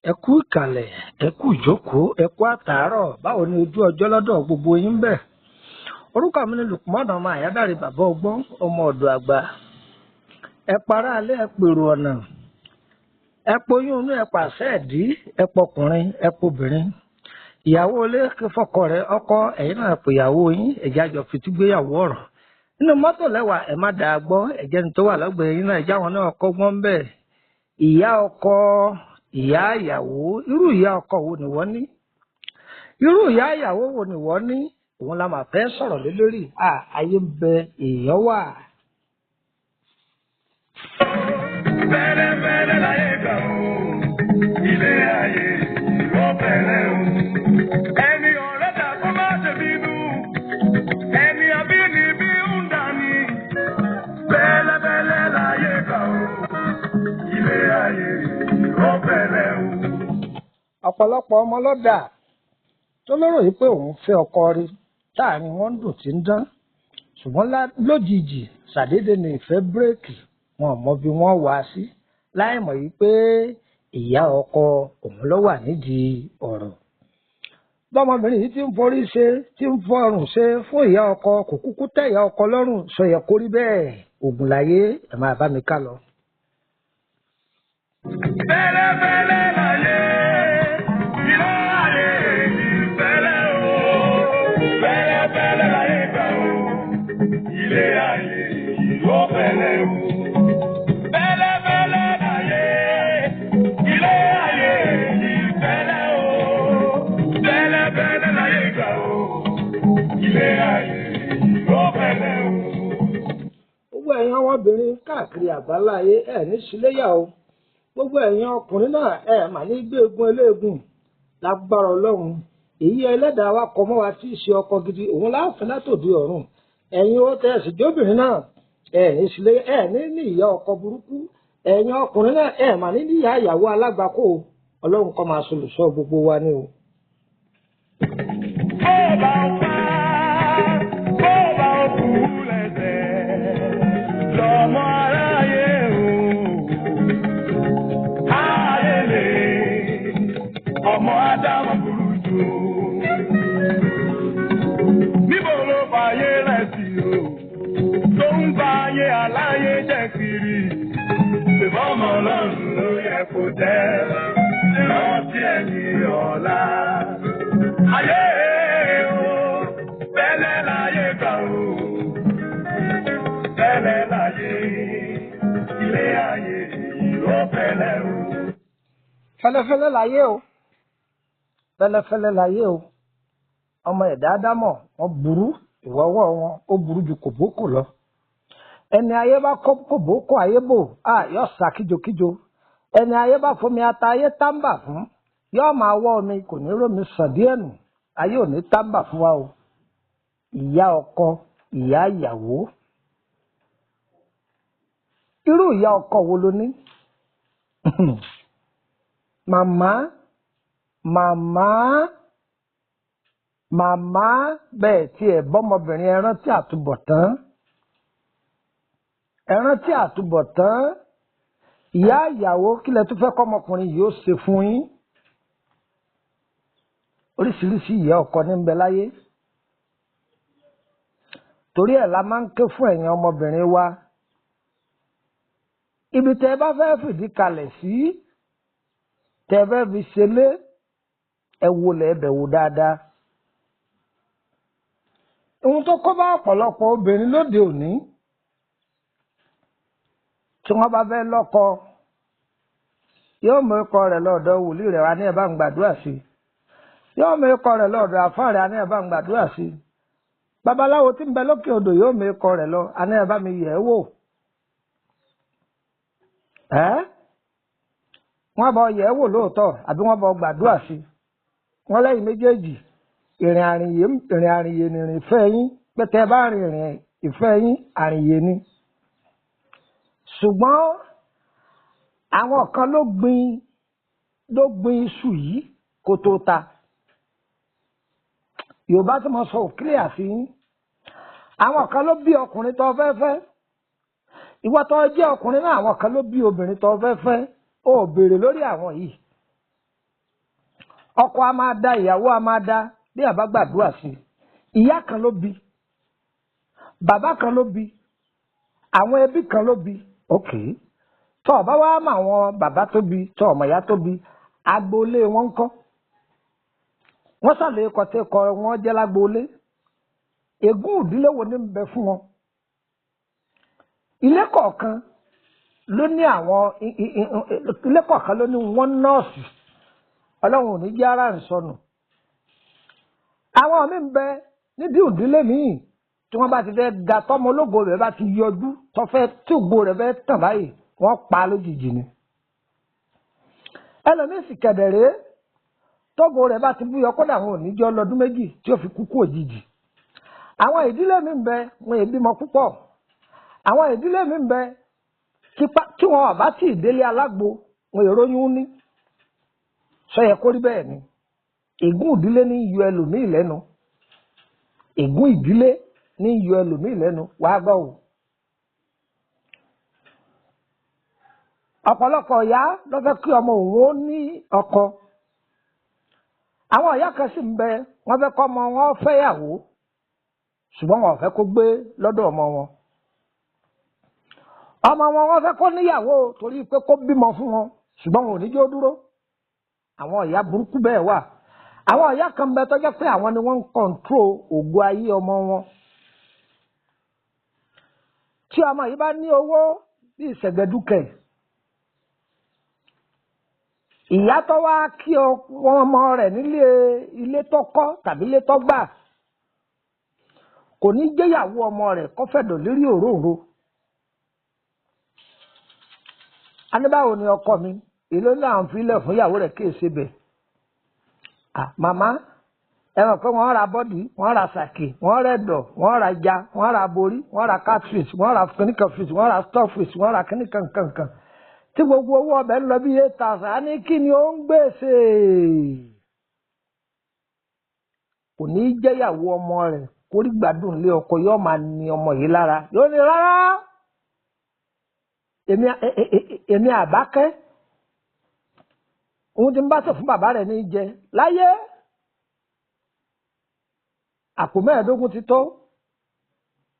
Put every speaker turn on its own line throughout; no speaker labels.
Ẹ kú ìkàlẹ̀, ẹ kú ìjókòó, ẹ kú àtàárọ̀, báwo ni ojú ọjọ́ lọ́dọ̀ gbogbo yín bẹ̀? Orúkọ mi ni Lukman ọmọ Àyádáre bàbá ọgbọ́n, ọmọ ọ̀dọ̀ àgbà. Ẹ para alẹ́ ẹ pèrò ọ̀nà. Ẹ poyún inú ẹ pàṣẹ ẹ̀dí, ẹ pọkùnrin, ẹ pobìnrin. Ìyàwó ilé fọkọ rẹ̀ ọkọ ẹ̀yin náà pè ìyàwó yín, ẹ̀jẹ̀ àjọ fìtúgbéyàwó ọ̀rọ̀. Nínú mọ́tò lẹ́wà ẹ má dàá gbọ́, ẹ̀jẹ̀ ní tó wà lọ́gbẹ̀ẹ́ yín náà ẹ̀jẹ̀ àwọn náà kọ́gbọ́n bẹ́ẹ̀. Ìyá ọkọ, ìyá ìyàwó, irú ìyá ọkọ wo ni wọ́n ní? Irú ìyá ìyàwó wo ni wọ́n ní? Òun la máa fẹ́ sọ̀rọ̀ lé lórí. Ayé ń bẹ, èèyàn wà.
Bẹ́lẹ́bẹ́lẹ́ láyé gbà ó, ilé ayé ìwọ́ bẹ̀rẹ̀ o. Ẹni ọ̀rẹ́ dà kó má ṣe bínú, ẹni abínibí ń dání. Bẹ́lẹ́bẹ́lẹ́ láyé gbà ó, ilé ayé ìwọ́ bẹ̀rẹ̀ o.
Ọ̀pọ̀lọpọ̀ ọmọ lọ́dà tó lérò yìí pé òun fẹ́ ọkọ rí táàrin wọn ń dùn tí ń dán, ṣùgbọ́n lójijì ṣàdédé ni ìfẹ́ bírèkì, wọn ò mọ bí wọ́n wá sí láì mọ̀ yìí pé ìyá ọkọ òun ló wà nídìí ọ̀rọ̀. Bọ́mọbìnrin yìí ti ń forí ṣe, tí ń fọrùn ṣe fún ìyá ọkọ, kò kúkú tẹ́ ìyá ọkọ lọ́rùn, sọ yẹ kó rí bẹ́ẹ̀. Ògùn láyé ẹ̀ máa bá mi ká lọ.
Bẹ́lẹ́bẹ́lẹ́ láyé, ilé ayé ìbẹ̀rẹ̀ o. Bẹ́lẹ́bẹ́lẹ́ láyé gbà ó, ilé ayé ìwọ́ bẹ̀rẹ̀ o. Bẹ́lẹ́bẹ́lẹ́ láyé, ilé ayé ìbẹ̀rẹ̀ o. Bẹ́lẹ́bẹ́lẹ́ láyé gbà ó, ilé ayé ìwọ́ bẹ̀rẹ̀ o.
Gbogbo ẹ̀yin ọmọbìnrin káàkiri àgbáláyé ẹ̀ ní síléyà o. Gbogbo ẹ̀yin ọkùnrin náà ẹ̀ mà ní gbé egun eléegun lágbára Ọlọ́run. Èyí ẹlẹ́dàá wa kọ mọ́ wa tí ì ṣe ọkọ gidi, òun láàfin látòdì ọ̀run. Ẹ̀yin ó tẹ̀ sí jóbìnrin náà ẹ̀ ní síléyà, ẹ̀ ní ìyá ọkọ burúkú. Ẹ̀yin ọkùnrin náà ẹ̀ mà ní ìyá ìyàwó alágbàkó. Ọlọ́run kó máa solùsọ gbogbo wa ní o.
Bó bá kú lẹ́sẹ̀ lọ́mọ aráyé o. Ayẹlẹ ọmọ Ádámù burú jù. Níbo ló fàyè rẹ̀ sí o? Tó ń bá ayé aláyé jẹ́ kiri. Ìbọ̀mọ̀ Ọlọ́run ló yẹ kó jẹ́. Rántí ẹ̀yìn ọ̀la. Ayé o, bẹ́lẹ̀ láyé gbà o. Bẹ́lẹ̀ láyé, ilé ayé ìró bẹ́lẹ̀ o.
Fẹ́lẹ́fẹ́lẹ́ láyé o. Fẹ́lẹ́fẹ́lẹ́ láyé o. Ọmọ ẹ̀dá Ádámọ̀ wọn burú, ìwọ́wọ́ wọn ó burú ju kòbókò lọ. Ẹni ayé bá kó kòbókò ayé bò, yóò sá kíjokíjo. Ẹni ayé bá fomi ata ayé tábà fún, yóò máa wọ́ omi, kò ní rómi sàn díẹ̀ nù. Ayé ò ní tábà fún wa o. Ìyá ọkọ, ìyá ìyàwó. Irú ìyá ọkọ wo ló ní? Màmá bẹ́ẹ̀ tí ẹ̀ bọ́mọbìnrin ẹ rántí àtúbọ̀tán. Ẹ rántí àtúbọ̀tán. Ìyá ìyàwó kílẹ̀ tó fẹ́ kọ́mọkùnrin yìí ó ṣe fún yín. Oríṣiríṣi ìyá ọkọ ní ń bẹ láyé. Torí ẹ̀ la máa ń ké fún ẹ̀yin ọmọbìnrin wa. Ibi tẹ́ ẹ bá fẹ́ fìdí kalẹ̀ sí, tẹ́ ẹ fẹ́ fi ṣẹlẹ̀, ẹ wo lẹ̀ ẹbẹ̀ wò dáadáa. Ohun tó kọ́ bá ọ̀pọ̀lọpọ̀ obìnrin lóde òní, tí wọ́n bá fẹ́ lọ́kọ, yóò mú ikọ̀ rẹ̀ lọ́dọ̀ wòlíì rẹ̀ wá ní ẹ bá ń gbàdúrà sí i. Yóò mú ikọ̀ rẹ̀ lọ́dọ̀ àfáà rẹ̀ ní ẹ bá ń gbàdúrà sí i. Babaláwo tí ń bẹ lókè odò yóò mú ikọ̀ rẹ̀ lọ, àní ẹ bá mi yẹ̀ ẹ́ wò. Wọ́n bá yẹ̀ ẹ́ wò lóòótọ́ àbí wọ́n bá gbàdúrà sí i. Wọ́n lẹ́yìn méjèèjì ìrìn àrìnyè ni ìrìn ìfẹ́ yín, pé tẹ́ ẹ bá rìn ìrìn ìfẹ́ yín àrìnyè ni. Ṣùgbọ́n àwọn kan ló gbin iṣu yìí kó tó ta. Yorùbá tí mo sọ òkèlè àfi yín. Àwọn kan ló bí ọkùnrin tó fẹ́ fẹ́. Ìwọ tó jẹ́ ọkùnrin náà, àwọn kan ló bí obìnrin tó fẹ́ fẹ́. Ó béèrè lórí àwọn yìí. ọkọ a máa da ìyàwó a máa da bí àbá gbàdúrà sí ìyá kan ló bí bàbá kan ló bí àwọn ẹbí kan ló bí ok tó ọba wa mọ àwọn bàbá tó bí tó ọmọ ìyá tó bí agboolé wọn ń kọ́ wọ́n sàlẹ̀ kọtẹ́kọ wọn jẹ́ lágboolé ègún ìdílé wo ní bẹ fún wọn ilé kọ̀ọ̀kan ló ní àwọn ilé kọ̀ọ̀kan ló ní wọn nọ́ọ̀sì ọlọ́run ò ní jẹ́ ara ń sọnù àwọn míì ń bẹ nídìí ìdílé míì tí wọ́n bá ti fẹ́ ga tọ́mọ ológo rẹ̀ bá ti yọjú tọ́fẹ́ tí ògo rẹ̀ fẹ́ tàn báyìí wọ́n pa á lójijì ni ẹlòmíì sì kẹ̀dẹ̀rẹ́ tógo rẹ̀ bá ti búyọ kódà wọn ò ní jọ lọ́dún méjì tí ó fi kú kú òjijì àwọn ìdílé míì ń bẹ wọn èbí mọ púpọ̀ àwọn ìdílé míì ń bẹ tí wọn bá tí ìdílé alágbo wọn èròyún ní sọ yẹ kó rí bẹ́ẹ̀ ni ègún ìdílé ní yọ ẹlòmíì lẹ́nu ègún ìdílé ní yọ ẹlòmíì lẹ́nu wàá gbọ́ o. ọ̀pọ̀lọpọ̀ ìyá ló fẹ́ kí ọmọ òun ó ní ọkọ àwọn ìyá kan sì ń bẹ wọ́n fẹ́ kọ́ ọmọ wọn fẹ́yàwó ṣùgbọ́n wọn ò fẹ́ kó gbé lọ́dọ̀ ọmọ wọn wọ́n fẹ́ kó níyàwó torí pé kó bímọ fún wọn ṣùgbọ́n wọn ò ní jó dúró àwọn ìyá burúkú bẹ́ẹ̀ wà àwọn ìyá kan bẹ tó jẹ́ pé àwọn ni wọ́n ń kọ̀ǹtró ògo ayé ọmọ wọn tí ọmọ yìí bá ní owó bí ìṣẹ̀gbẹ́dúkẹ̀ ìyá tó wá kí ọmọ rẹ̀ nílé ilé tó kọ́ tàbí ilé tó gbà kò ní jẹ́yàwó ọmọ rẹ̀ kó fẹ̀dọ̀ lérí òróǹro aníbáwo ni ọkọ mi èló náà ń filẹ̀ fún ìyàwó rẹ̀ kéèsè bẹ̀ màmá ẹ mọ̀ pé wọ́n ra bọ́dì wọ́n ra sàkè wọ́n ra ẹ̀dọ̀ wọ́n ra ja wọ́n ra borí wọ́n ra catfish wọ́n ra kíníkan fish wọ́n ra stockfish wọ́n ra kíníkan kankan tí gbogbo owó ọbẹ̀ ń lọ bí 8,000 á ní kí ni ó ń gbèsè kò ní í jẹ́yàwó ọmọ rẹ̀ kó rí gbádùn lé ọkọ yóò máa ní ọmọ yìí lára yóò ní rárá èmi àbákẹ́ òun ti ń bá sọ fún bàbá rẹ̀ ní jẹ láyé àpò 15 ti tó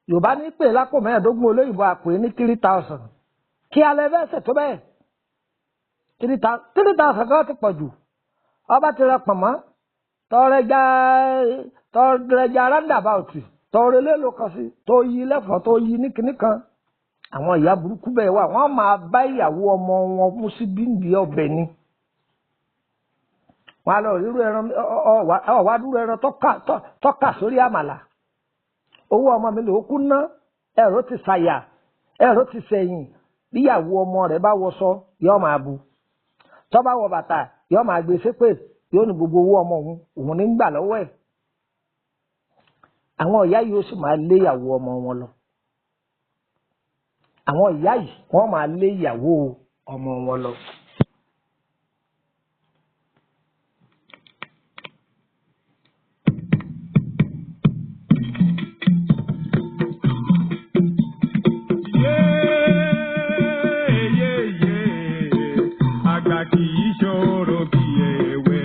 yorùbá ní pè lápò 15 olóyìnbó àpò ní 3,000 kí alẹ́ fẹsẹ̀ tó bẹ́ẹ̀ 3,000 kan ti pọ̀ jù ọba ti rẹ pọ̀nmọ́ tọrẹjà roundabout tọrẹlẹ ló kàn sí tó yí lẹ́fọ̀ọ́ tó yí ní kinní kan àwọn ìyá burúkú bẹ́ẹ̀ wà wọ́n máa bá ìyàwó ọmọ wọn mú sí bíndì ọbẹ̀ ni wọ́n á lọ rírú ẹran ọ̀wá dúró ẹran tọ́ka sórí àmàlà owó ọmọ mi ló kú ná ẹ̀rọ ti ṣàyà ẹ̀rọ ti sẹ̀yìn bíyàwó ọmọ rẹ̀ bá wọṣọ yóò máa bu tó bá wọ bàtà yóò máa gbé ṣépè yóò ní gbogbo owó ọmọ òun ní gbà lọ́wọ́ ẹ̀ àwọn ìyá yìí ó sì máa lé ìyàwó ọmọ wọn lọ àwọn ìyá yìí wọ́n máa lé ìyàwó ọmọ wọn lọ.
Àgbà kì í ṣòro bí ewé.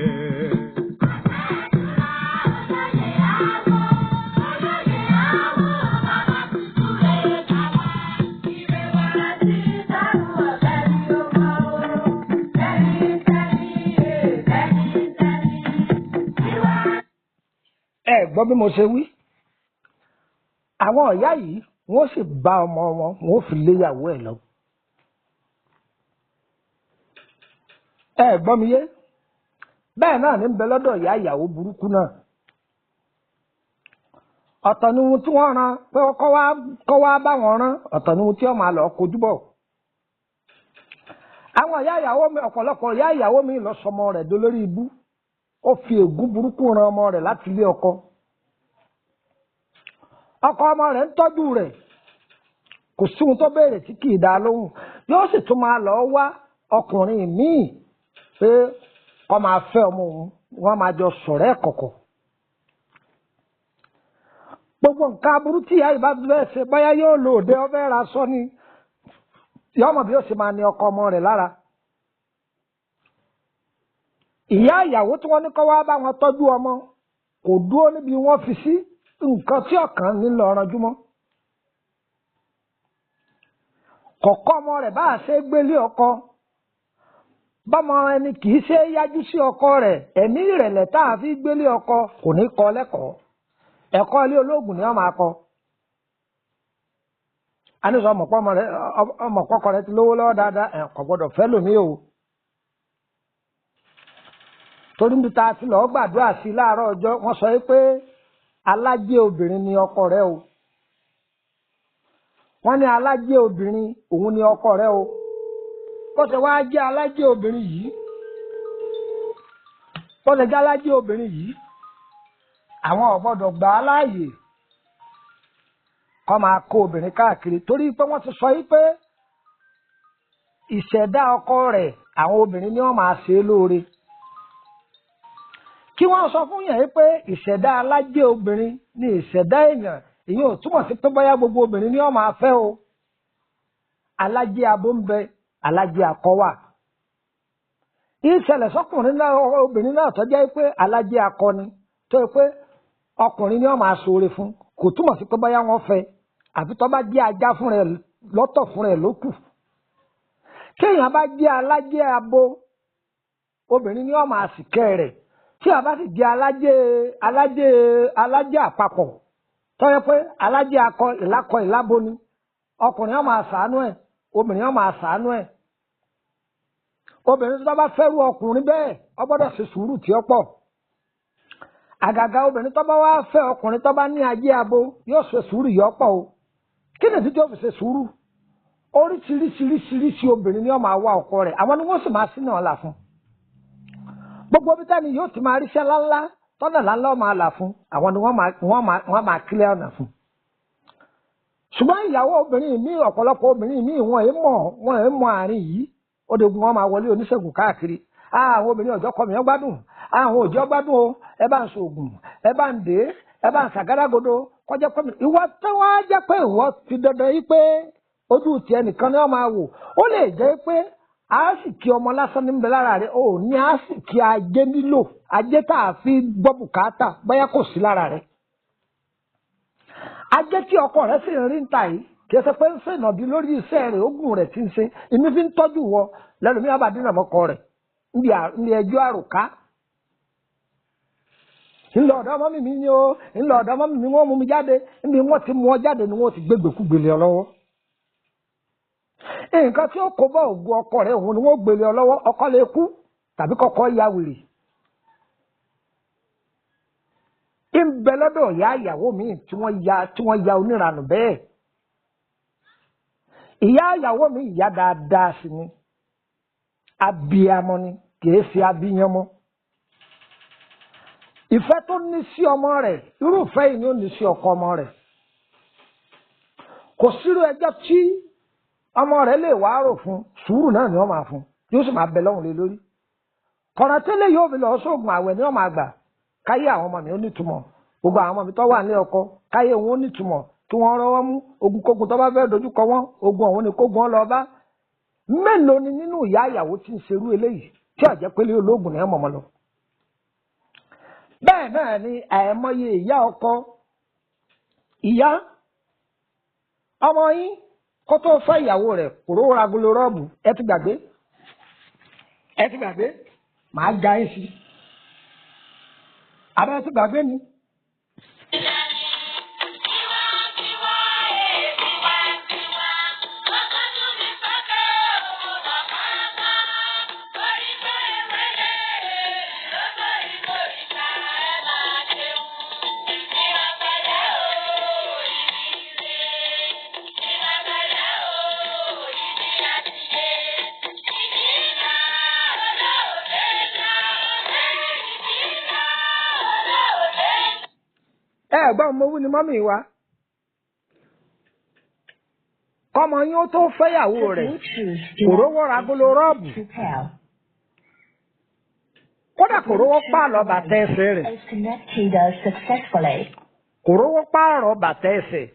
Gbọ́ bí mo ṣe wí àwọn ìyá yìí wọ́n sì bá ọmọ wọn wọ́n fi léyàwó ẹ̀ lọ. Gbọ́ mi yé bẹ́ẹ̀ náà ní bẹ lọ́dọ̀ ìyá ìyàwó burúkú náà ọ̀tọ̀ ni ohun tí wọ́n rán pé kọ́ wá bá wọn rán ọ̀tọ̀ ni ohun tí wọ́n máa lọ kojú bọ̀. àwọn ìyá ìyàwó mi ọ̀pọ̀lọpọ̀ ìyá ìyàwó mi lọ sọmọ rẹ̀ dolórí ibú ó fi ègún burúkú ran ọmọ rẹ̀ láti ilé ọkọ ọmọ rẹ̀ ń tọ́jú rẹ̀ kò sí ohun tó béèrè tí kì í dá lóhùn yóò sì tún máa lọ wá ọkùnrin míì pé kó máa fẹ́ ọmọ òun wọ́n máa jọ sọ̀rọ̀ ẹ̀ kọ̀kọ̀. gbogbo nǹkan aburú tí ìyá ìbá bẹ́ẹ̀ ṣe báyá yóò lò dé ọbẹ̀ ra sọ ni yọmọ bí ó sì máa ní ọkọ ọmọ rẹ̀ lára. ìyá ìyàwó tí wọ́n ní kó wá bá wọn tọ́jú ọmọ kò dúró níbi wọ́n fi sí nǹkan tí ọ̀kan nílò ọ̀rànjúmọ́. kọ̀kọ́ ọmọ rẹ̀ bá ṣe gbélé ọkọ bọ́mọ ẹni kì í ṣe yájú sí ọkọ rẹ̀ ẹ̀mí ìrẹ̀lẹ̀ tá a fi gbélé ọkọ kò ní kọ́ lẹ́kọ̀ọ́ ẹ̀kọ́ ilé ológun ni wọ́n máa kọ́. a ní sọ ọmọkọkọ rẹ ti lówó lọ́wọ́ dáadáa kò gbọ́dọ̀ fẹ́ lómi o. torí níbi tá a ti lọ́ọ́ gbàdúrà sí láàárọ̀ ọjọ́ wọ́n sọ pé alájẹ obìnrin ni ọkọ rẹ o. wọ́n ní alájẹ obìnrin òun ni ọkọ rẹ o. bó ṣe wá jẹ́ alájẹ obìnrin yìí àwọn ò gbọ́dọ̀ gbà á láàyè kó máa kó obìnrin káàkiri torí pé wọ́n ti sọ yìí pé ìṣẹ̀dá ọkọ rẹ̀ àwọn obìnrin ni wọ́n máa ṣe é lóore. kí wọ́n sọ fún yẹn pé ìṣẹ̀dá alájẹ obìnrin ni ìṣẹ̀dá èèyàn èyí ò túmọ̀ sí pé bóyá gbogbo obìnrin ni wọ́n máa fẹ́ o. alájẹ abo ń bẹ alájẹ akọ wà. ìṣẹ̀lẹ̀ sọ́kùnrin náà obìnrin náà tó jẹ́ pé alájẹ akọ ni tó yẹ pé ọkùnrin ni wọ́n máa ṣoore fún kò túmọ̀ sí pé bóyá wọ́n fẹ́ àfi tó bá jẹ́ ajá fún rẹ̀ lọ́tọ̀ fún rẹ̀ ló kù. kéèyàn bá jẹ́ alájẹ abo obìnrin ni wọ́n máa ṣìkẹ́ rẹ̀ tí a bá sì jẹ́ alájẹ àpapọ̀ tó yẹ pé alájẹ akọ ìlábo ni ọkùnrin wọ́n máa ṣàánú ẹ̀ obìnrin wọ́n máa ṣàánú ẹ̀. obìnrin tó bá fẹ́rù ọkùnrin bẹ́ẹ̀ ó gbọ́dọ̀ ṣe sùúrù tí ó pọ̀. àgàgà obìnrin tó bá wá fẹ́ ọkùnrin tó bá ní ajé abo yóò ṣe sùúrù yọ pọ̀ o. kí ni tí yóò fi ṣe sùúrù? oríṣiríṣiríṣiríṣi obìnrin ni wọ́n máa wá ọkọ rẹ̀ àwọn ni wọ́n sì máa sínú ọ̀la fún. gbogbo bí tẹ́ni yóò ti máa ríṣẹ́ láńlá tọ́nà láńlá máa là fún àwọn ni wọ́n máa kílẹ̀ ọ̀nà fún. ṣùgbọ́n ìyàwó obìnrin mi ọ̀pọ̀lọpọ̀ obìnrin mi wọ́n ẹ̀ mọ̀ àárín yìí ó degun wọn máa wọlé oníṣègùn káàkiri. àwọn obìnrin ọjọ́ kọ́ mi ọ́ gbádùn àwọn òjò gbádùn o ẹ bá ń ṣoògùn ẹ bá ń dé ẹ bá ń ṣàgádágodo kọjá pé ìwọ tó wá jẹ́ pé ìwọ ti dandan yìí pé ojú tiẹ̀ nìkan ni wọ́n máa wò ó lè jẹ́ pé àásìkí ọmọ lásán ní ń bẹ lára rẹ̀ ò ní àásìkí ajé nílò ajé tá a fi gbọ́ bùkátà bóyá kò sí lára rẹ̀. ajé tí ọkọ rẹ̀ sì ń rí ń ta yìí kì í ṣe pé ń ṣe ìnàbí lórí iṣẹ́ rẹ̀ oògùn rẹ̀ ti ń ṣe ìmí fi ń tọ́jú wọ lẹ́nu mi àbádínà mọ́kọ rẹ̀ ní ẹjọ́ àròká. ńlọ ọ̀dọ̀ ọmọ mi ni o ńlọ ọ̀dọ̀ ọmọ mi wọ́n mú mi jáde níbi wọ́n ti mú ọ jáde ni wọ́n ti gbégbèkúgbèlè ọ lọ́wọ́. nǹkan tí ó kó bá ògùn ọkọ rẹ̀ òun ni wọ́n gbèlè ọ lọ́wọ́ ọkọ lè kú tàbí kọ́kọ́ ya wèrè. ń bẹ lọ́dọ̀ ìyá ìyàwó mi tí wọ́n ya oníranù bẹ́ẹ̀. ìyá ìyàwó mi ìyá dáadáa sí ni abiyamọ ni kìí ṣe abiyamọ. ìfẹ́ tó ní sí ọmọ rẹ̀ irúfẹ́ yìí ni ó ní sí ọkọ ọmọ rẹ̀. kò sírú ẹjọ́ tí ọmọ rẹ̀ lè wá rò fún sùúrù náà ni wọ́n máa fún yóò sì máa bẹ lọ́hùn lé lórí. kọ̀nà tẹ́lẹ̀ yóò fi lọ sóògùn àwẹ̀ ni wọ́n máa gbà káyé àwọn ọmọ mi ó nítumọ̀ gbogbo àwọn ọmọ mi tó wà ní ọkọ káyé wọn ó nítumọ̀ kí wọ́n rọ́wọ́ mú ogun kógun tó bá fẹ́ dojúkọ wọn ogun ọ̀hún ni kógun ọ lọ bá. mélòó ni nínú ìyá ìyàwó tí ń ṣerú eléyìí tí ó jẹ́ pé lé ológun náà mọ̀mọ́ lọ. bẹ́ẹ̀ náà ni àìmọye ìyá ọkọ ìyá ọmọ yín kó tó fẹ́ ìyàwó rẹ̀ kòró ragolo rọ́ọ̀bù ẹ ti gbàgbé màá ga ẹ́ sí àbẹ́ ẹ ti gbàgbé ni. ẹ̀gbọ́n mo wú ni mọ́mì wa kọ́mọ yín ó tó fẹ́yàwó rẹ̀ kò rówó ragolo rọ́ọ̀bù kódà kò rówó pààlọ́ bàtà ẹsẹ̀ rẹ̀ kò rówó pààrọ̀ bàtà ẹsẹ̀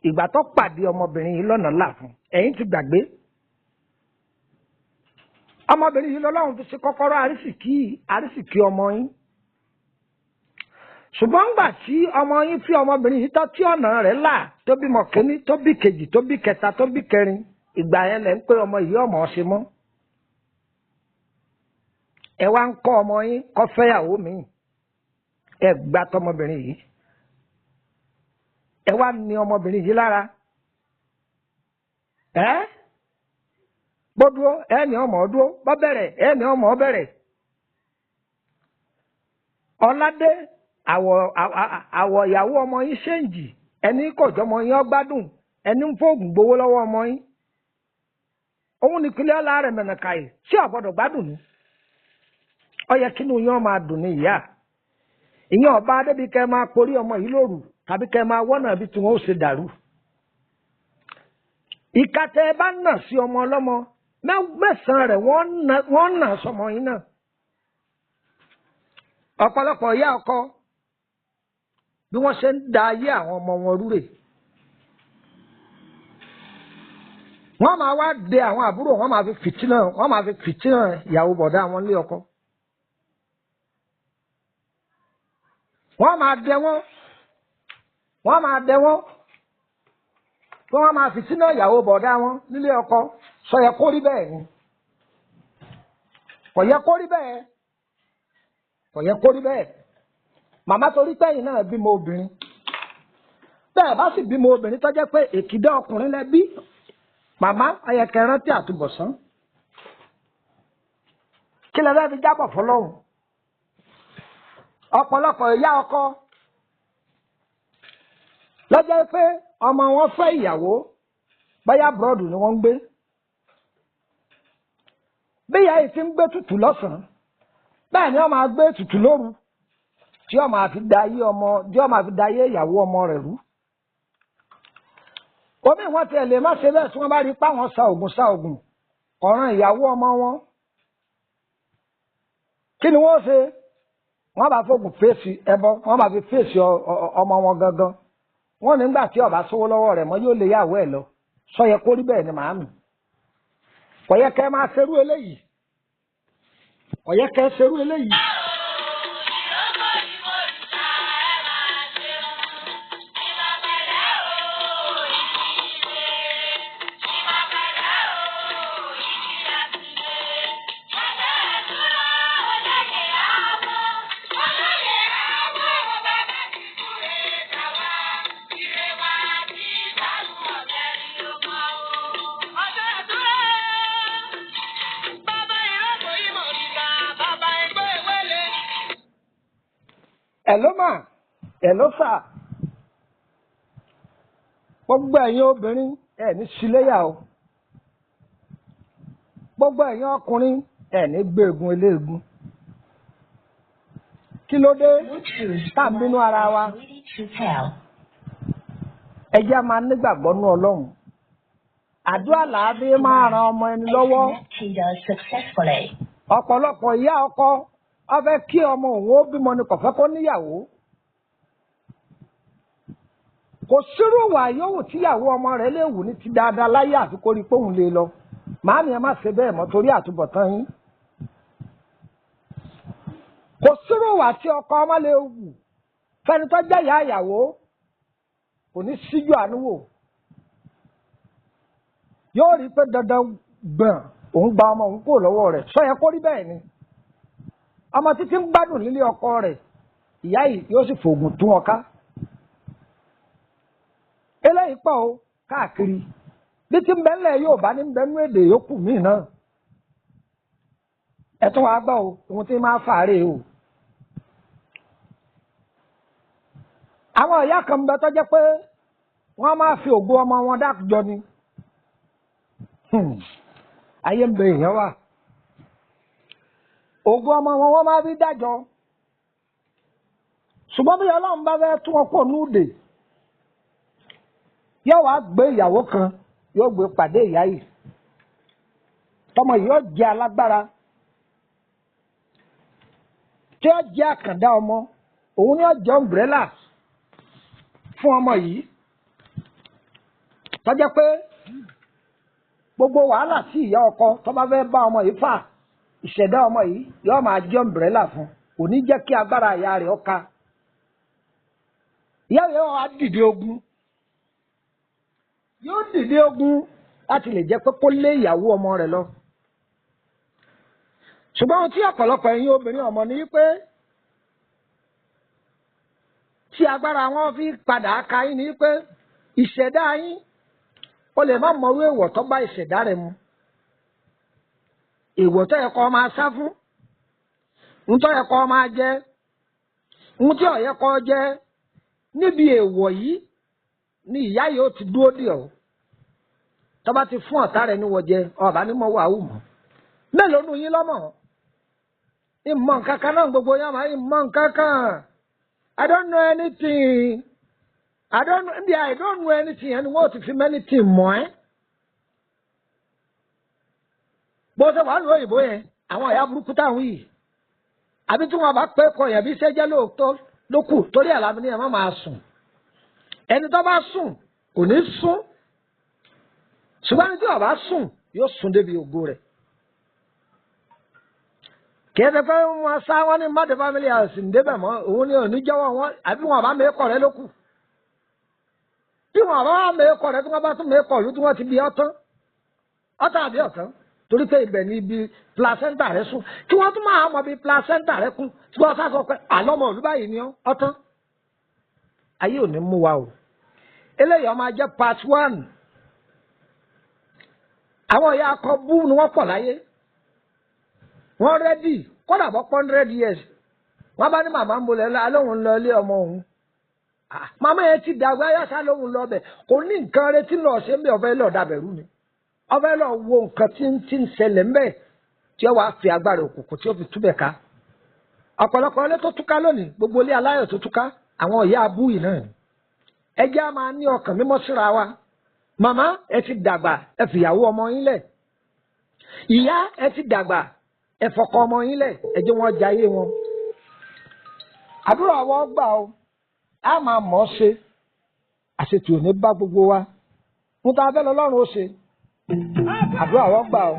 ìgbà tó pàdé ọmọbìnrin yìí lọ́nà là fún ẹ̀yin ti gbàgbé ọmọbìnrin yìí lọ́lọ́run fi ṣe kọ́kọ́rọ́ àrísìkí ọmọ yín ṣùgbọ́n ńgbà tí ọmọ yín fi ọmọbìnrin yìí tọ́ tí ọ̀nà rẹ̀ là tó bímọ kínní tó bí kejì tó bí kẹta tó bí kẹrin ìgbà yẹn lẹ̀ ń pé ọmọ yìí ọmọ ṣe mọ́ ẹ wá ń kọ́ ọmọ yín kọ́ fẹ́yàwó mi ẹ gbà tọmọbìnrin yìí ẹ wá ní ọmọbìnrin yìí lára bó dúró ẹ ní ọmọ dúró bó bẹ̀rẹ̀ ẹ ní ọmọ bẹ̀rẹ̀ ọládé àwọ̀ ìyàwó ọmọ yín ṣéǹjì ẹni kọjọ́ ọmọ yín ọgbádùn ẹni ń fóògùn gbowó lọ́wọ́ ọmọ yín òun nìpínlẹ̀ ọlá rẹ̀ mẹ̀nàkà yìí ṣé ọ̀gbọ́dọ̀ gbádùn ni ó yẹ kí inú yín máa dùn ní ìyá ìyẹn ọba adébí kẹ́ máa porí ọmọ yìí lóru tàbí kẹ́ máa wọ́nà bí tí wọ́n ó ṣe dàrú ìkàtẹ́ ẹ bá nà sí ọmọ ọlọ́mọ mẹ́sàn-án rẹ̀ wọ́n nà sọmọ yín náà ọ̀pọ̀lọpọ̀ ìyá ọkọ bí wọ́n ṣe ń da ayé àwọn ọmọ wọn rúre wọ́n máa wá de àwọn àbúrò wọ́n máa fi fìtínà ìyàwó bọ̀dá wọn lé ọkọ wọ́n máa dẹ wọ́n kí wọ́n máa fìtínà ìyàwó bọ̀dá wọn nílé ọkọ sọ yẹ kó rí bẹ́ẹ̀ ni kò yẹ kó rí bẹ́ẹ̀ kò yẹ kó rí bẹ́ẹ̀ màmá torí tẹ́yìn náà bímọ obìnrin bẹ́ẹ̀ bá sì bímọ obìnrin tó jẹ́ pé èkìdá ọkùnrin lẹ bí màmá ayẹkẹ rántí àtúbọ̀sán kí lẹ fẹ́ fi jábọ̀ fọlọ́hùn ọ̀pọ̀lọpọ̀ ìyá ọkọ lọ́jọ́ pé ọmọ wọn fẹ́ ìyàwó báyà búrọ́dù ni wọ́n ń gbé bí ìyá yìí ti ń gbé tutù lọ́sàn-án bẹ́ẹ̀ ni wọ́n máa gbé tutù lóru tí wọ́n máa fi da ayé ìyàwó ọmọ rẹ̀ rú omi wọn tiẹ̀ lè má ṣe bẹ́ẹ̀ tí wọ́n bá rí páwọn sa ògùn ọ̀ràn ìyàwó ọmọ wọn kí ni wọ́n ṣe wọ́n bá fògùn fèsì ẹbọ wọ́n bá fi fèsì ọmọ wọn gangan wọ́n nígbà tí ọba sówó lọ́wọ́ rẹ̀ mọ́ yóò lè yàwó ẹ̀ lọ sọ yẹ kó rí bẹ́ẹ̀ ni màámi kò yẹ kẹ́ máa ṣerú eléyìí kò yẹ kẹ́ ṣerú eléyìí. Ẹ̀ló sà gbogbo ẹ̀yin obìnrin ẹ̀ ní síléyà o gbogbo ẹ̀yin ọkùnrin ẹ̀ ní gbégun eléegun kí ló dé tá à ń bínú ara wa ẹ jẹ́ máa nígbàgbọ́ nú Ọlọ́run àdúrà làábí máa ran ọmọ ẹni lọ́wọ́ ọ̀pọ̀lọpọ̀ ìyá ọkọ ó fẹ́ kí ọmọ òun ó bímọ ni kò fẹ́ kó níyàwó kò sírò wà yòówù tíyàwó ọmọ rẹ̀ lè wù ní ti dáadáa láyé àfi kó rí póun lè lọ màámi ẹ má ṣe bẹ́ẹ̀ mọ́ torí àtúbọ̀tán yín kò sírò wà tí ọkọ ọmọ lè wù fẹ́ni tó jẹ́ ìyá ìyàwó kò ní síjú àánú wò yóò rí pé dandan gbọ̀n òun gba ọmọ òun kúrò lọ́wọ́ rẹ̀ sọ yẹ kó rí bẹ́ẹ̀ ni ọmọ títí ń gbádùn nílé ọkọ rẹ̀ ìyá yìí yóò sì fògùn tún ọ ká eléyìí pọ̀ o káàkiri bí tí ń bẹ ńlẹ̀ yóò bá ní ń bẹ nú èdè yòókù míì náà ẹ tún wàá gbọ́ o ohun tí máa fàárẹ̀ o àwọn ìyá kan bẹ tó jẹ́ pé wọ́n máa fi ògo ọmọ wọn dájọ́ ni ayé ń bẹ èèyàn wà ògo ọmọ wọn wọ́n máa fi dájọ́ ṣùgbọ́n bí Ọlọ́run bá fẹ́ tún wọn kó núdè yóò wá gbé ìyàwó kan yóò gbé pàdé ìyá yìí tọmọ yìí yóò jẹ alágbára tí yóò jẹ àkàndá ọmọ òun ni yóò jẹ ọmbrẹ́là fún ọmọ yìí tó jẹ́ pé gbogbo wàhálà tí ìyá ọkọ tó bá fẹ́ bá ọmọ yìí fà ìṣẹ̀dá ọmọ yìí yóò máa jẹ́ umbrella fún kò ní jẹ́ kí agbára ìyá rẹ̀ ọ̀ka ìyá rẹ̀ wá dìde ogun yóò dìde ogun láti lè jẹ́ pé kó lé ìyàwó ọmọ rẹ̀ lọ ṣùgbọ́n ohun tí ọ̀pọ̀lọpọ̀ ẹ̀yin obìnrin ọmọ ní pé tí agbára wọn fi padà ka yín ní pé ìṣẹ̀dá yín ó lè má mọrú èèwọ̀ tó bá ìṣẹ̀dá rẹ̀ mu èèwọ̀ tó yẹ kó máa sá fún ń tó yẹ kó máa jẹ ń tí ò yẹ kó jẹ níbi èèwọ̀ yìí ni ìyá yìí ó ti dúró dì ọ́ tó bá ti fún ọ̀tá rẹ̀ níwọ̀ jẹ ọ̀bá ní mọ̀ wàhù mọ́ mélòó nu yín lọ́mọ̀ ìmọ̀ nǹkan kan náà gbogbo yàrá ìmọ̀ nǹkan kan I don't know anything I don't know anything ẹni wọ́n ti fi anything mọ̀ ẹ́ bó ṣe wàá lu òyìnbó yẹn àwọn ìyá burúkú táwọn yìí àbí tí wọn bá pẹ́ kọ yẹn bí sẹ́jẹ́ lóòótọ́ ló kù torí àlàmì ni ẹ̀ má máa sùn ẹni tó bá sùn kò ní sùn ṣùgbọ́n ẹni tí ó bá sùn yóò sùn débi ògo rẹ̀ kì í ṣe pé wọn sá wọn ní mọ́tò family house ń débẹ̀ mọ́ òun ni òní jẹ́wọ́ wọn àbí wọn bá mẹ́kọ̀ rẹ ló kù bí wọn bá mẹ́kọ̀ rẹ tí wọ́n bá tún mẹ́kọ̀ ló tí wọ́n ti bí ọtán àbí ọ̀tán torí pé ibẹ̀ ni ibi placenta rẹ sùn kí wọ́n tún máa mọ bí placenta rẹ kún tí wọ́n sá sọ pé àlọ́mọ olúbáyìí ni ọtán ayé ò ní mú wa o eléyìí ọmọ ajẹ́ part 1 àwọn ìyá akọ bú ni wọ́n pọ̀ láyé wọ́n rẹ́dì kódà bọ́ 100 years wọ́n bá ní màmá ń bolẹ̀ alóhùn lọ ilé ọmọ òun màmá yẹn ti dàgbà yàtọ̀ lóhùn lọ bẹ̀ kò ní nǹkan retí lọ ṣe ń bẹ ọ̀fẹ́ lọ dàbẹ̀rù ni ọ̀fẹ́ lọ wo nǹkan tí ń ṣẹlẹ̀ ń bẹ̀ tí ó wàá fi agbára òkùnkùn tí ó fi túbẹ̀ ká ọ̀pọ̀lọpọ̀ ilé tó túká lónìí gbogbo ilé aláyọ̀ tó túká àwọn ìyá abúyì náà ẹ jẹ́ á máa ní ọkàn mímọ́ síra wa màmá ẹ ti dàgbà ẹ fìyàwó ọmọ yín lẹ̀ ìyá ẹ ti dàgbà ẹ fọkọ ọmọ yín lẹ̀ ẹ jẹ́ wọn jayé wọn àdúrà wọn gbà o á máa mọ̀ ọ́ ṣe àṣetì ò ní bá gbogbo wa ń ta abẹ́ lọ́lọ́run ó ṣe àdúrà wọn gbà o.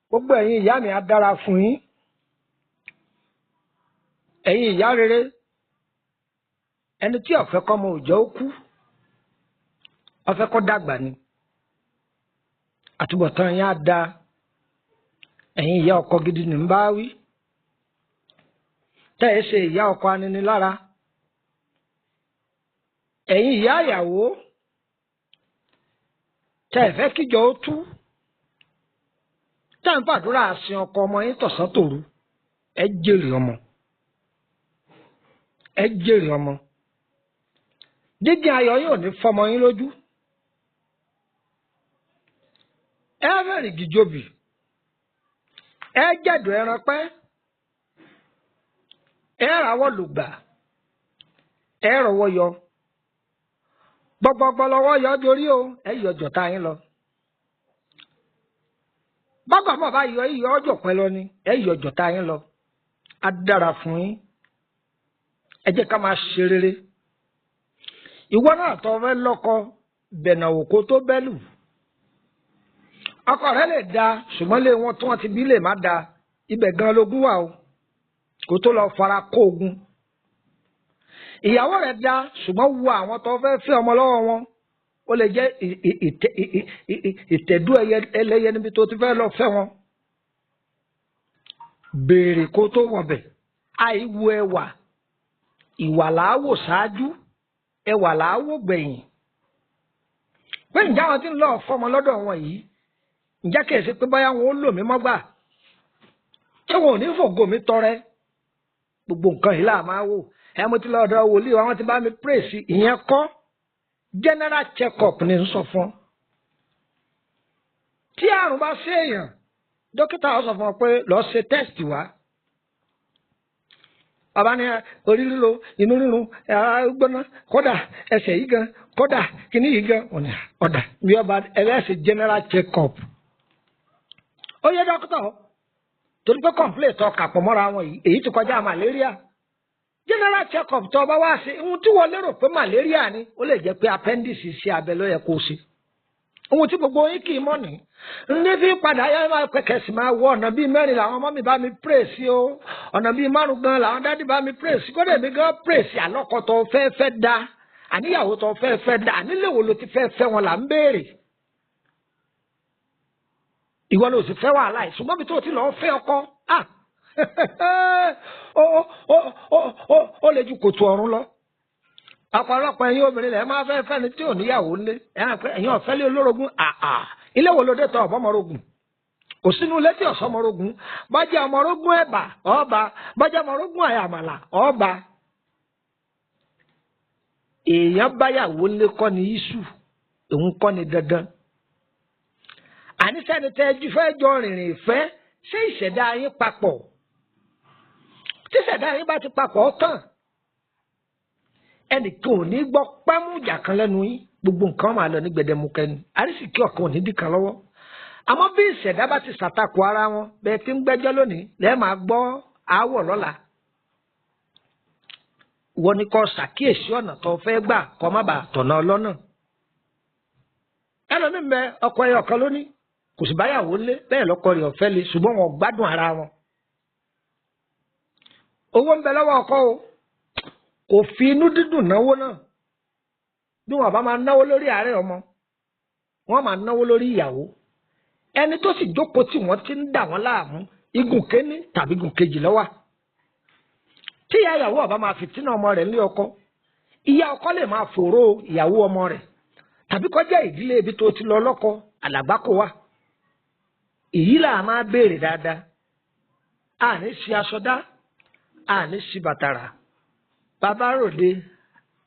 gbogbo ẹ̀yin ìyá mi á dára fún yín ẹ̀yin ìyá rere ẹni tí ó fẹ́ kọ́ ọmọ òòjọ́ ó kú ó fẹ́ kó dàgbà ni àtúbọ̀tán yín á da ẹ̀yin ìyá ọkọ gidi ní ń bá wí tẹ́ ẹ ṣe ìyá ọkọ aninilára ẹ̀yin ìyá ìyàwó tẹ́ ẹ fẹ́ kíjọ ó tú tá ń fàdúrà sin ọkọ ọmọ yín tọ̀sán tòru ẹ jèrè ọmọ ẹ jèrè ọmọ dídín ayọ̀ yóò ní fọmọ yín lójú ẹ rẹ̀rìn gìjòbì ẹ jẹ̀dọ̀ ẹran pẹ́ ẹ ràwọ̀ lùgbà ẹ rọwọ́ yọ gbọgbọgbọ lọ́wọ́ yọ dorí o ẹ yọ jọ̀tá yín lọ bọ́gọ̀ mọ̀ bá yọ iyọ̀ ọjọ́ pẹ́ lọ ni ẹ yọ jọ̀tá yín lọ á dára fún yín ẹ jẹ́ ká máa ṣe rere ìwọ náà tó fẹ́ lọ́kọ bẹ̀nà òkú tó bẹ́lù ọkọ rẹ lè da ṣùgbọ́n lé wọn tí wọ́n ti bí lè má da ibẹ̀ gan lógún wà o kó tó lọ fara kó ogun ìyàwó rẹ da ṣùgbọ́n wo àwọn tó fẹ́ fẹ́ ọmọ lọ́wọ́ wọn ó lè jẹ́ ìtẹ̀dú ẹlẹ́yẹ níbi tó ti fẹ́ lọ fẹ́ wọn. Béèrè kó tó wọbẹ̀. Àìwo ẹwà, ìwà làáwò ṣáájú, ẹwà làáwò gbẹ̀yìn. Pé ǹjẹ́ àwọn tí ń lọ fọmọ lọ́dọ̀ wọn yìí, ǹjẹ́ kìí ṣe pé báyà wọn ó lò mí mọ́gbà? Ṣé wọn ò ní fògo mi tọrẹ? Gbogbo nǹkan yìí là máa wò. Mo ti lọ ọ̀dọ̀ wòlíì wa, wọ́n ti bá mi pírèsì ìyẹn kọ́. General check-up ni n sọ fún. Tí àrùn bá ṣe èèyàn, dókítà ó sọ fún ọ pé lọ ṣe test wá. Bàbá ní orí lílo, inú rírun, gbóná, kódà ẹsẹ̀ yìí gan, kódà kíní yìí gan, ọ̀dà bí ọba ẹlẹ́sìn general check-up. Ó yẹ dókítà ọ, torí pé complaint ọkà pọ̀ mọ́ra wọn yìí, èyí ti kọjá malaria. General check-up tó bá wá sí ohun tí wọ́n lérò pé malaria ni, ó lè jẹ́ pé appendix sí abẹ ló yẹ kó sí. Ohun tí gbogbo yín kì í mọ̀ ní. Ní fi padà yá máa pẹ̀kẹ́ sí máa wọ ọ̀nà bíi mẹ́rin làwọn ọmọ mi bá mi pray sí o. Ọ̀nà bíi márùn gan làwọn dádì bá mi pray sí. Kódà èmi gan pray sí àlọ́kọ tó fẹ́ da. Àníyàwó tó fẹ́ da. Àníléwò ló ti fẹ́ wọn là ń béèrè. Ìwọ ló sì fẹ́ wàhálà yìí. Ṣùgbọ́n bí tó ti lọ́ọ́ fẹ́ ọkọ. Ó lè ju kòtò ọ̀run lọ. Ọ̀pọ̀lọpọ̀ ẹ̀yin obìnrin lẹ̀ máa fẹ́ fẹ́ni tí ò níyàwó ńlé. Ẹ̀yin ọ̀fẹ́ lé olórogún. Ilé wo ló dé tọ́ ọ̀bọ́mọrogún? Kò sínú ilé tí ọ̀sọ́mọrogún. Bájẹ́ ọmọrogún ẹ̀bà ọba. Bájẹ́ ọmọrogún àyàmàlà ọba. Èèyàn báyàwó ńlé kọ́ ni iṣu. Òun kọ́ ni dandan. Àníṣẹ́ni tẹ́ ẹjú fẹ́ jọ rìnrìn ìfẹ́. Ṣé ìṣẹ̀dá yín papọ̀? Tí ìṣẹ̀dá yín bá ti papọ̀ tán. Ẹnìkan ò ní gbọ́ pámújà kan lẹ́nu yín, gbogbo nǹkan máa lọ ní gbẹdẹmukẹ ni, àrísìkí ọ̀kan ò ní dì kan lọ́wọ́. Àmọ́ bí ìṣẹ̀dá bá ti ṣàtakò ara wọn bẹ́ẹ̀ tí ń gbẹ́jọ́ lónìí lẹ́ẹ̀ máa gbọ́ aáwọ̀ lọ́la. Wọ́n ní kó ṣàkíyèsí ọ̀nà tó fẹ́ gbà kó má bàa tọ̀nà ọlọ́nà. Ẹlòmíì ń bẹ ọkọ ẹyọ kan lónìí, kò sì báyàwó lé bẹ́ẹ̀ lọ́kọ rẹ̀ ọ̀fẹ́ le ṣùgbọ́n wọn gbádùn ara wọn. Owó ń bẹ lọ́wọ́ ọkọ o. Kò fi inú dídùn náwó náà. Bí wọn bá máa náwó lórí àárẹ̀ ọmọ, wọn máa náwó lórí ìyàwó. Ẹni tó sì jókòó tí wọ́n ti ń dà wọ́n láàmú igun kéní tàbí igun kejì ló wà. Tí ìyá ìyàwó ọba máa fìtínà ọmọ rẹ̀ ní ọkọ, ìyá ọkọ lè máa fòró ìyàwó ọmọ rẹ̀ tàbí kó jẹ́ ìdílé ibi tó ti lọ lọ́kọ àlàgbákò wà. Èyí là máa béèrè dáadáa. Àní sí aṣọ dá, àní sí bàtàrà. Bàbá ròde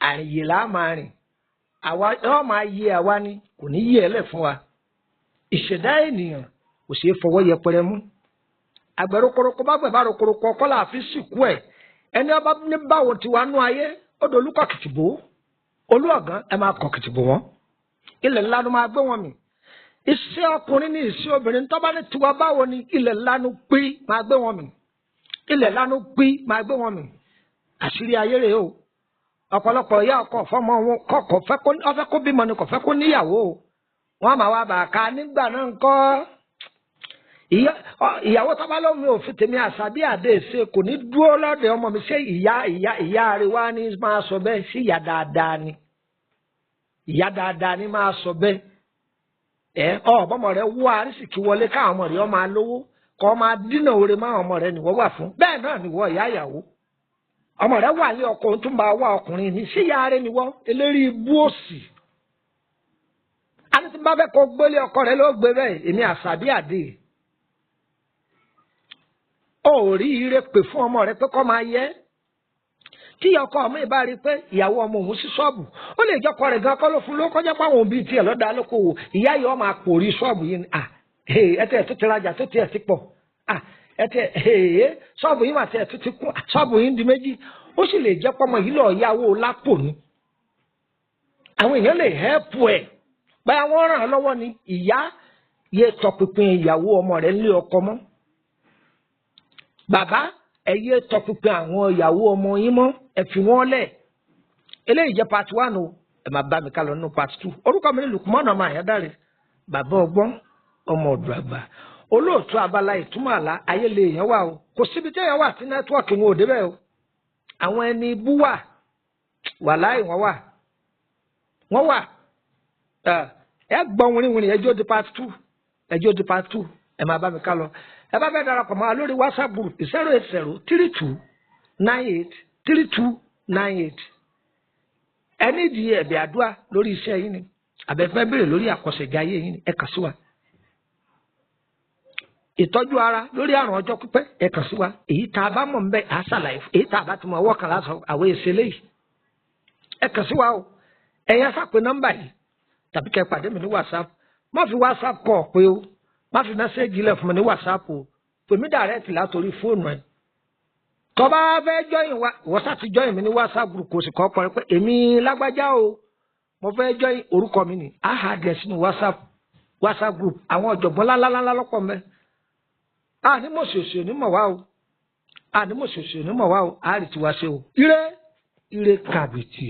àrìnyè là máa rìn. Àwa yóò máa yé àwa ni, kò ní yé ẹlẹ̀ fún wa. Ìṣẹ̀dá ènìyàn kò ṣeé fọwọ́ yẹpẹrẹ mú. Àgbẹ̀ rokoroko bá gbẹ̀ bá rokoroko ọkọ́ là fi sìnkú ẹ̀. Ẹni ọba ní báwo ti wá nú ayé, ó dolú kọ̀ kìtìbò. Olú ọ̀gán ẹ máa kọ̀ kìtìbò wọn. Ilẹ̀ ńlá ló máa gbé wọn mì. Iṣẹ́ ọkùnrin ní iṣẹ́ obìnrin tó bá ní tiwa báwo ni ilẹ̀ ńlá ló pé máa gbé wọn mì. Ilẹ̀ ńlá ló pé máa gbé wọn mì. Àṣírí ayé rèé o. Ọ̀pọ̀lọpọ̀ ìyá ọkọ fọmọ wọn kọkọ ọfẹ́ kó bímọ ni kò fẹ́ kó níyàwó o. Wọ́n máa wá bàákà nígbà náà ń kọ́. Ìyàwó tó bá lómi òfin tèmi àṣà bí àdé ṣe kò ní dúró lọ́dẹ ọmọ mi ṣé ìyá rẹ̀ wá ní máa sọ bẹ́ẹ̀ sí ìyá dáadáa ni. Ìyá dáadáa ni máa sọ bẹ́ẹ̀. Ọ̀bọ̀mọ rẹ̀ wá àrísìkí wọlé káwọn ọmọ rẹ̀ máa lówó kọ́ máa dínà oore máwọn ọmọ rẹ̀ nìwọ́ wà fún. Bẹ́ẹ̀ náà nìwọ́ ìyá ìyàwó. Ọmọ rẹ̀ wà ní ọkọ tó ń bá wá ọkùnrin ní sí ìyá rẹ̀ nìwọ́ eléri ibú òsì. A ní ti bá fẹ́ kó gbélé ọkọ rẹ̀ ló gbé bẹ́ẹ̀ èmi àṣà bí àdé. Ó rí ire pè fún ọmọ rẹ̀ pé kó máa yẹ. Tí ọkọ ọmọ ìbá rí pé ìyàwó ọmọ òun sí ṣọ́ọ̀bù ó lè jọkọ rẹ̀ gan kọ́ ló fún ló kọjá páwọn òbí tiẹ̀ lọ́dà lókòwò ìyá yìí ọmọ àpòrí ṣọ́ọ̀bù yìí ni ẹtẹ̀ tó ti rajà tó tiẹ̀ ti pọ̀ ṣọ́ọ̀bù yìí mà tiẹ̀ tó ti kún ṣọ́ọ̀bù yìí ń di méjì ó sì lè jẹ́ pọ́mọ yìí lọ́ọ́ yáwó lápò ni. Àwọn èèyàn lè hẹ́pù ẹ̀ báyà wọ́n ràn án lọ́wọ́ ni ìyá yẹ tọpinpin ìyàwó ọmọ rẹ̀ nílé ọkọ mọ́. Bàbá ẹ yé tọpinpin àwọn ìyàwó ọmọ yín mọ́ ẹ fi wọ́n lẹ̀. Eléyìí jẹ́ part 1 o ẹ máa bá mi ká lọ nínú part 2. Orúkọ mi ni Lukman Aye Gbe Gé, bàbá ọgbọ́n ọmọ ọ̀dọ̀ àgbà. Olóòtú abala ìtumọ̀ àlá ayé lè yẹn wà o kò síbi tí èèyàn wà tí nẹ́tíwọ̀kì wọn ò débẹ̀ o. Àwọn ẹni ibú wà láì wọ́n wà ẹ gbọ́n wíníwíní ẹjọ́ di part 2 ẹjọ́ di part 2 ẹ máa bá mi ká lọ ẹ bá fẹ́ darapọ̀ mọ́ lórí WhatsApp group 08032983298 ẹ ní ìdí ẹ̀bẹ̀ àdúrà lórí iṣẹ́ yín ni àbẹ̀fẹ́ béèrè lórí àkọsẹ̀já ayé yín ni ẹ kàn sí wa ìtọ́jú ara lórí àrùn ọjọ́ pípẹ́ ẹ kàn sí wa èyí tá a bá mọ̀ nbẹ à ṣàlàyé èyí tá a bá ti mọ̀ ọwọ́ kan lásán àwọn èsè léyìí ẹ kàn sí wa o ẹ̀yin afápè nọ́mbà yìí tàbí kẹ́ pàdé mi ní WhatsApp má fi WhatsApp kọ̀ pé o má fi mẹ́sẹ́ẹ̀jì lẹ̀ fún mi ní WhatsApp o pè mí dàrẹ́tì látòrí fóònù ẹ̀ tó bá fẹ́ jọyìn wa wọ́sà ti jọyìn mi ní WhatsApp group kò sì kọ́ pọ̀ pé èmi lágbájá o mo fẹ́ jọyìn orúkọ mi ni àhàdẹ̀ sínú WhatsApp group àwọn ọ̀jọ̀gbọ́n lálálálá lọ́pọ̀ mẹ́ ní mọ̀ṣọ̀ṣọ̀ onímọ̀ wá o ní mọ̀ṣọ̀ṣọ̀ onímọ̀ wá o àárẹ̀ tí wá ṣe o ire kàbìtì.